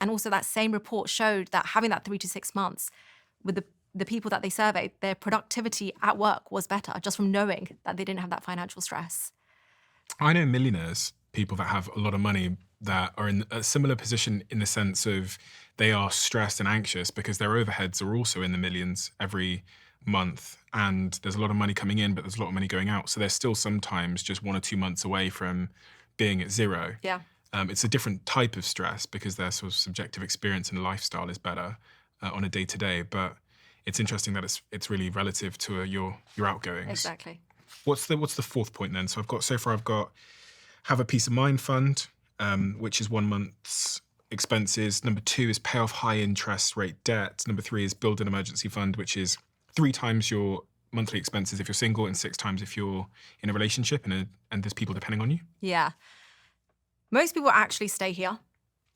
And also that same report showed that having that 3 to 6 months with the people that they surveyed, their productivity at work was better just from knowing that they didn't have that financial stress. I know millionaires, people that have a lot of money that are in a similar position in the sense of they are stressed and anxious because their overheads are also in the millions every month. And there's a lot of money coming in, but there's a lot of money going out. So they're still sometimes just 1 or 2 months away from being at zero. Yeah. It's a different type of stress because their sort of subjective experience and lifestyle is better on a day-to-day. But it's interesting that it's really relative to your outgoings. Exactly. What's the fourth point then? So I've got have a peace of mind fund, which is 1 month's expenses. Number 2 is pay off high interest rate debt. Number 3 is build an emergency fund, which is 3 times your monthly expenses if you're single and 6 times if you're in a relationship and there's people depending on you. Yeah. Most people actually stay here.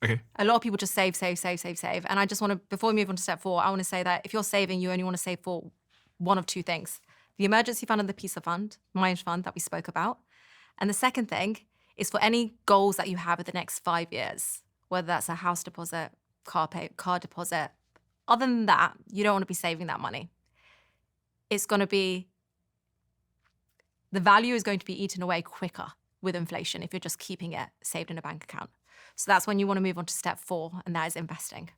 Okay. A lot of people just save. And I just want to, before we move on to step 4, I want to say that if you're saving, you only want to save for one of 2 things: the emergency fund and the peace of mind fund that we spoke about. And the second thing is for any goals that you have in the next 5 years, whether that's a house deposit, car deposit. Other than that, you don't want to be saving that money. It's going to be, the value is going to be eaten away quicker with inflation if you're just keeping it saved in a bank account. So that's when you want to move on to step 4, and that is investing.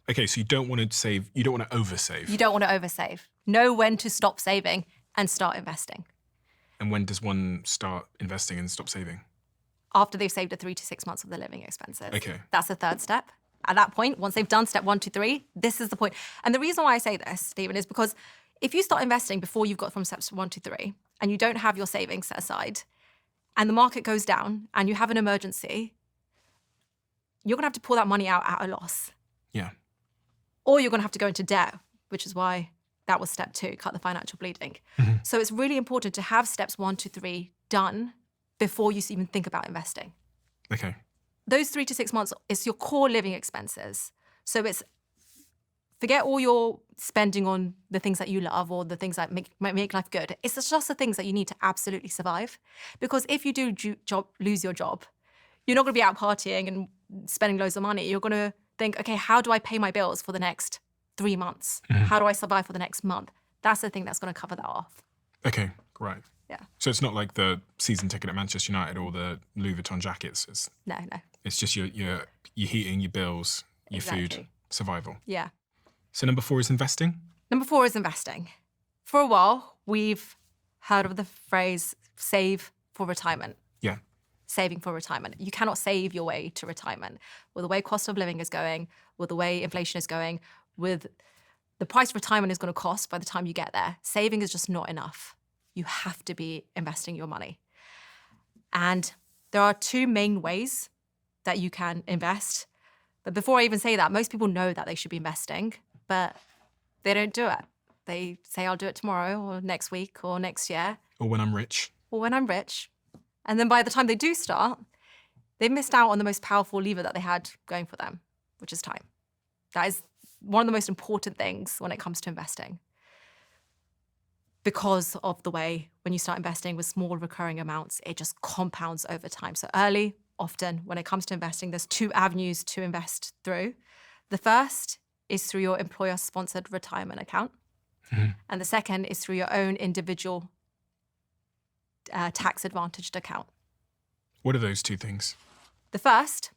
Okay, so you don't want to save, you don't want to oversave. You don't want to oversave. Know when to stop saving and start investing. And when does one start investing and stop saving? After they've saved the 3 to 6 months of their living expenses. Okay. That's the third step. At that point, once they've done step 1, 2, 3, this is the point. And the reason why I say this, Stephen, is because if you start investing before you've got from steps 1 to 3, and you don't have your savings set aside, and the market goes down and you have an emergency, you're going to have to pull that money out at a loss. Yeah. Or you're going to have to go into debt, which is why that was step 2, cut the financial bleeding. Mm-hmm. So it's really important to have steps 1 to 3 done before you even think about investing. Okay. Those 3 to 6 months is your core living expenses. So it's, forget all your spending on the things that you love or the things that might make life good. It's just the things that you need to absolutely survive. Because if you do lose your job, you're not going to be out partying and spending loads of money. You're going to think, okay, how do I pay my bills for the next 3 months? Mm-hmm. How do I survive for the next month? That's the thing that's going to cover that off. Okay, right. Yeah. So it's not like the season ticket at Manchester United or the Louis Vuitton jackets. No. It's just your heating, your bills, your food, Exactly. survival. Yeah. So number 4 is investing? Number 4 is investing. For a while, we've heard of the phrase save for retirement. Yeah. Saving for retirement. You cannot save your way to retirement. With the way cost of living is going, with the way inflation is going, with the price retirement is going to cost by the time you get there, saving is just not enough. You have to be investing your money. And there are 2 main ways that you can invest. But before I even say that, most people know that they should be investing, but they don't do it. They say, I'll do it tomorrow or next week or next year. Or when I'm rich. Or when I'm rich. And then by the time they do start, they've missed out on the most powerful lever that they had going for them, which is time. That is one of the most important things when it comes to investing. Because of the way when you start investing with small recurring amounts, it just compounds over time. So early, often, when it comes to investing, there's 2 avenues to invest through. The first is through your employer-sponsored retirement account. Mm-hmm. And the second is through your own individual tax-advantaged account. What are those 2 things? The first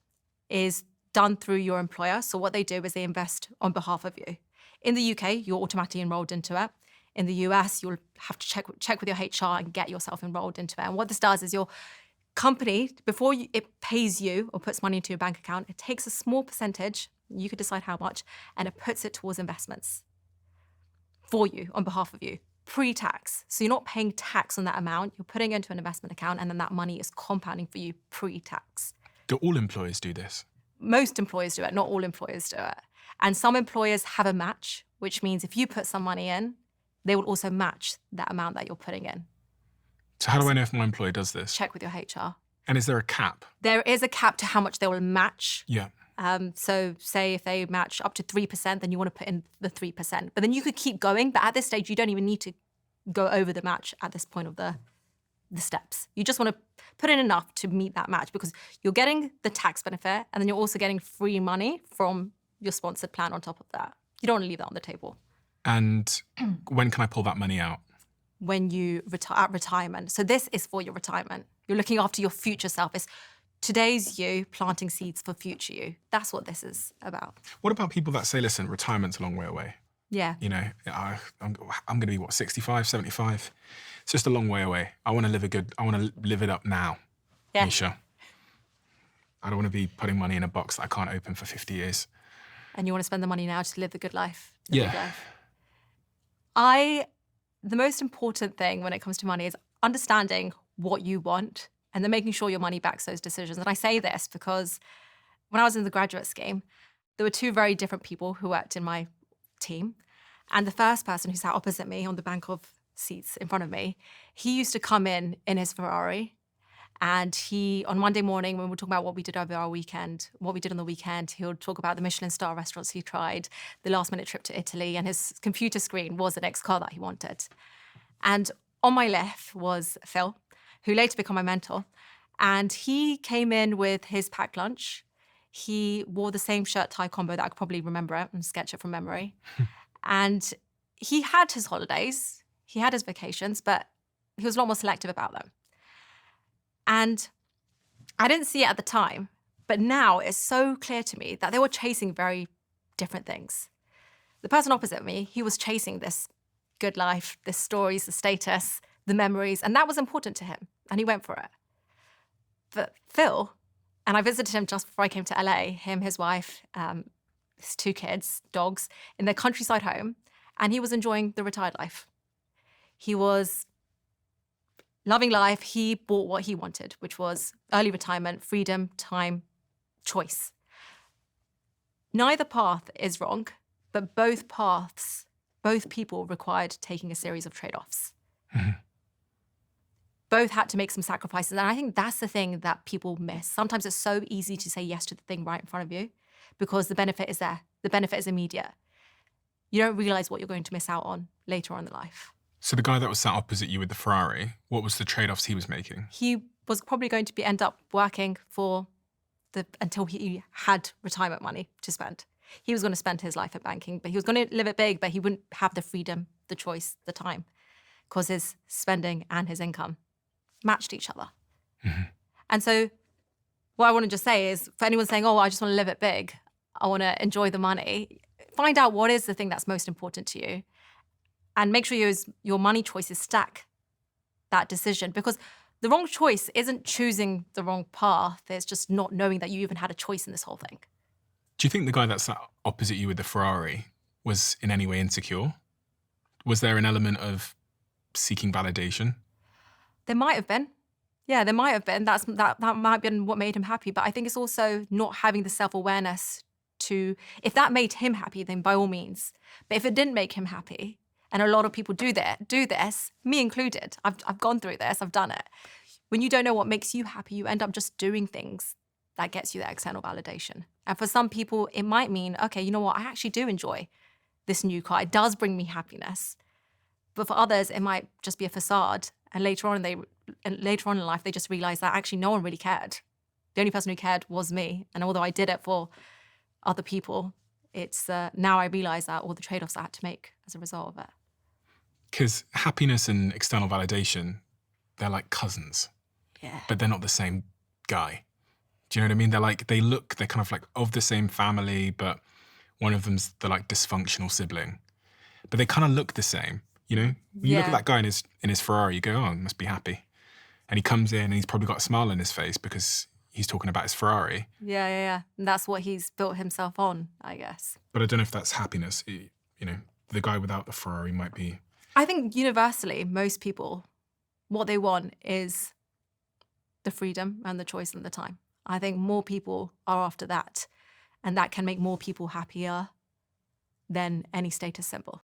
is done through your employer. So what they do is they invest on behalf of you. In the UK, you're automatically enrolled into it. In the US, you'll have to check with your HR and get yourself enrolled into it. And what this does is your company, before it pays you or puts money into your bank account, it takes a small percentage, you could decide how much, and it puts it towards investments for you, on behalf of you, pre-tax. So you're not paying tax on that amount, you're putting it into an investment account, and then that money is compounding for you pre-tax. Do all employers do this? Most employers do it, not all employers do it. And some employers have a match, which means if you put some money in, they will also match that amount that you're putting in. So how do I know if my employer does this? Check with your HR. And is there a cap? There is a cap to how much they will match. Yeah. So say if they match up to 3%, then you want to put in the 3%. But then you could keep going. But at this stage, you don't even need to go over the match at this point of the the steps. You just want to put in enough to meet that match because you're getting the tax benefit and then you're also getting free money from your sponsored plan on top of that. You don't want to leave that on the table. And when can I pull that money out? When you retire at retirement. So this is for your retirement. You're looking after your future self. It's today's you planting seeds for future you. That's what this is about. What about people that say, listen, retirement's a long way away? Yeah. You know, I'm going to be, 65, 75? It's just a long way away. I want to live it up now, Yeah. Misha. I don't want to be putting money in a box that I can't open for 50 years. And you want to spend the money now to live the good life. Yeah. The most important thing when it comes to money is understanding what you want and then making sure your money backs those decisions. And I say this because when I was in the graduate scheme, there were two very different people who worked in my team. And the first person who sat opposite me on the bank of seats in front of me, he used to come in his Ferrari. And he, on Monday morning, when we were talking about what we did over our weekend, what we did on the weekend, he would talk about the Michelin star restaurants he tried, the last minute trip to Italy, and his computer screen was the next car that he wanted. And on my left was Phil, who later became my mentor. And he came in with his packed lunch. He wore the same shirt tie combo that I could probably remember it and sketch it from memory. And he had his holidays, he had his vacations, but he was a lot more selective about them. And I didn't see it at the time, but now it's so clear to me that they were chasing very different things. The person opposite me, he was chasing this good life, the stories, the status, the memories, and that was important to him, and he went for it. But Phil, and I visited him just before I came to LA, him, his wife, his two kids, dogs, in their countryside home, and he was enjoying the retired life. He was loving life. He bought what he wanted, which was early retirement, freedom, time, choice. Neither path is wrong, but both paths, both people required taking a series of trade-offs. Mm-hmm. Both had to make some sacrifices. And I think that's the thing that people miss. Sometimes it's so easy to say yes to the thing right in front of you because the benefit is there. The benefit is immediate. You don't realize what you're going to miss out on later on in life. So the guy that was sat opposite you with the Ferrari, what was the trade-offs he was making? He was probably going to end up working until he had retirement money to spend. He was going to spend his life at banking, but he was going to live it big, but he wouldn't have the freedom, the choice, the time, because his spending and his income matched each other. Mm-hmm. And so what I want to just say is, for anyone saying, oh, I just want to live it big, I want to enjoy the money, find out what is the thing that's most important to you and make sure your money choices stack that decision, because the wrong choice isn't choosing the wrong path. It's just not knowing that you even had a choice in this whole thing. Do you think the guy that sat opposite you with the Ferrari was in any way insecure? Was there an element of seeking validation? There might have been. Yeah, there might have been. That might have been what made him happy. But I think it's also not having the self-awareness to, if that made him happy, then by all means. But if it didn't make him happy, and a lot of people do this, me included, I've gone through this, I've done it. When you don't know what makes you happy, you end up just doing things that gets you that external validation. And for some people, it might mean, okay, you know what, I actually do enjoy this new car. It does bring me happiness. But for others, it might just be a facade. And later on in life, they just realize that actually no one really cared. The only person who cared was me. And although I did it for other people, it's now I realize that all the trade-offs I had to make as a result of it. Because happiness and external validation, they're like cousins. Yeah. But they're not the same guy. Do you know what I mean? They're kind of like of the same family, but one of them's the like dysfunctional sibling. But they kind of look the same, you know? You look at that guy in his Ferrari, you go, oh, he must be happy. And he comes in and he's probably got a smile on his face because he's talking about his Ferrari. Yeah. And that's what he's built himself on, I guess. But I don't know if that's happiness. You know, the guy without the Ferrari might be... I think universally, most people, what they want is the freedom and the choice and the time. I think more people are after that, and that can make more people happier than any status symbol.